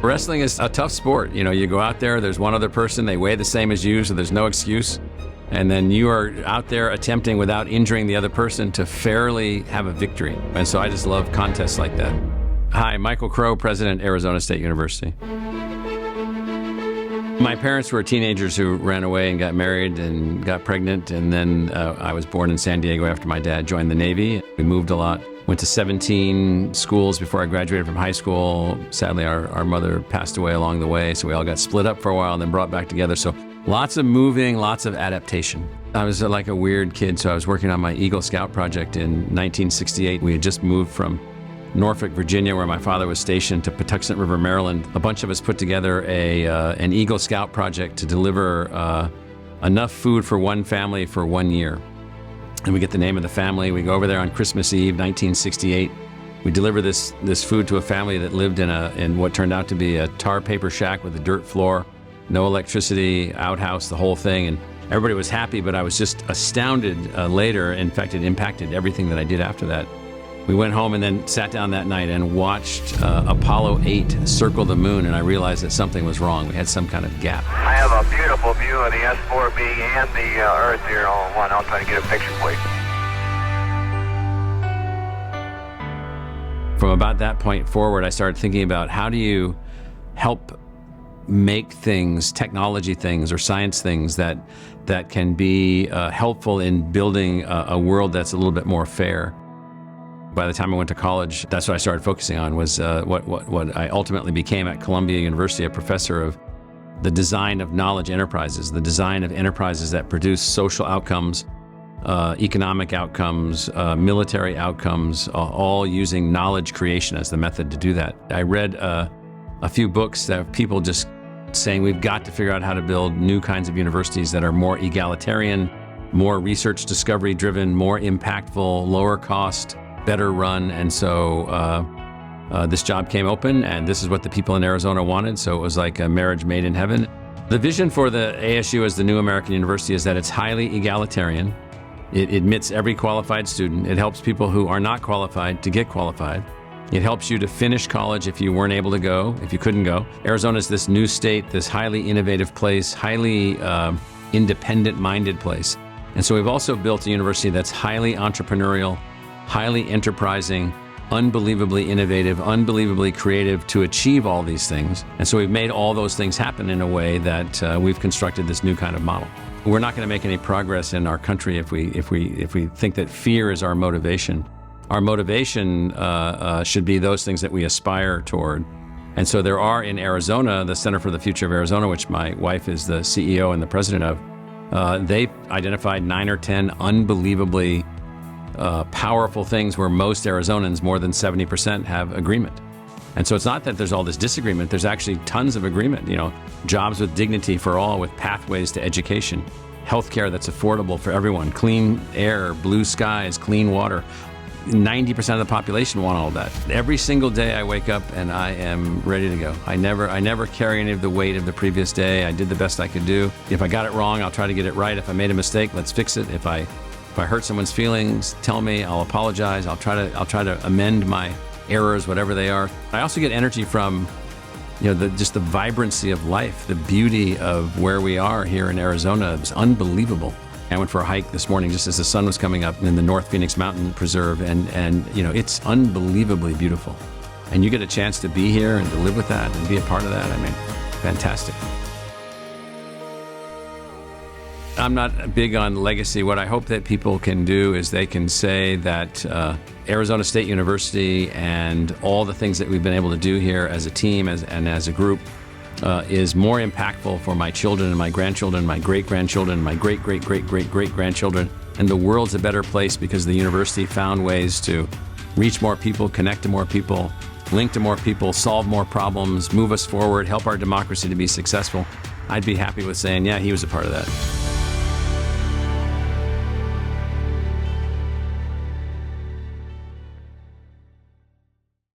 Wrestling is a tough sport. You know, you go out there, there's one other person, they weigh the same as you, so there's no excuse. And then you are out there attempting without injuring the other person to fairly have a victory. And so I just love contests like that. Hi, Michael Crow, President, Arizona State University. My parents were teenagers who ran away and got married and got pregnant. And then I was born in San Diego after my dad joined the Navy. We moved a lot. Went to 17 schools before I graduated from high school. Sadly, our mother passed away along the way, so we all got split up for a while and then brought back together. So lots of moving, lots of adaptation. I was like a weird kid, so I was working on my Eagle Scout project in 1968. We had just moved from Norfolk, Virginia, where my father was stationed, to Patuxent River, Maryland. A bunch of us put together an Eagle Scout project to deliver enough food for one family for 1 year. And we get the name of the family. We go over there on Christmas Eve, 1968. We deliver this food to a family that lived in what turned out to be a tar paper shack with a dirt floor, no electricity, outhouse, the whole thing. And everybody was happy, but I was just astounded later. In fact, it impacted everything that I did after that. We went home and then sat down that night and watched Apollo 8 circle the moon, and I realized that something was wrong. We had some kind of gap. I have a beautiful view of the S4B and the Earth here all in one. I'll try to get a picture for you. From about that point forward, I started thinking about how do you help make things, technology things or science things that can be helpful in building a world that's a little bit more fair. By the time I went to college, that's what I started focusing on, was what I ultimately became at Columbia University, a professor of the design of knowledge enterprises, the design of enterprises that produce social outcomes, economic outcomes, military outcomes, all using knowledge creation as the method to do that. I read a few books that have people just saying we've got to figure out how to build new kinds of universities that are more egalitarian, more research discovery driven, more impactful, lower cost, better run. And so this job came open, and this is what the people in Arizona wanted. So it was like a marriage made in heaven. The vision for the ASU as the new American university is that it's highly egalitarian. It admits every qualified student. It helps people who are not qualified to get qualified. It helps you to finish college if you weren't able to go, if you couldn't go. Arizona is this new state, this highly innovative place, highly independent-minded place. And so we've also built a university that's highly entrepreneurial, highly enterprising, unbelievably innovative, unbelievably creative to achieve all these things. And so we've made all those things happen in a way that we've constructed this new kind of model. We're not going to make any progress in our country if we think that fear is our motivation. Our motivation should be those things that we aspire toward. And so there are in Arizona, the Center for the Future of Arizona, which my wife is the CEO and the president of, they've identified 9 or 10 unbelievably powerful things where most Arizonans, more than 70%, have agreement. And so it's not that there's all this disagreement, there's actually tons of agreement. You know, jobs with dignity for all, with pathways to education, healthcare that's affordable for everyone, clean air, blue skies, clean water. 90% of the population want all of that. Every single day I wake up and I am ready to go. I never carry any of the weight of the previous day. I did the best I could do. If I got it wrong, I'll try to get it right. If I made a mistake, let's fix it. If I hurt someone's feelings, tell me, I'll apologize. I'll try to amend my errors, whatever they are. I also get energy from, just the vibrancy of life, the beauty of where we are here in Arizona. It's unbelievable. I went for a hike this morning just as the sun was coming up in the North Phoenix Mountain Preserve, and it's unbelievably beautiful. And you get a chance to be here and to live with that and be a part of that. I mean, fantastic. I'm not big on legacy. What I hope that people can do is they can say that Arizona State University and all the things that we've been able to do here as a team and as a group is more impactful for my children and my grandchildren, my great-grandchildren, my great-great-great-great-great-grandchildren. And the world's a better place because the university found ways to reach more people, connect to more people, link to more people, solve more problems, move us forward, help our democracy to be successful. I'd be happy with saying, yeah, he was a part of that.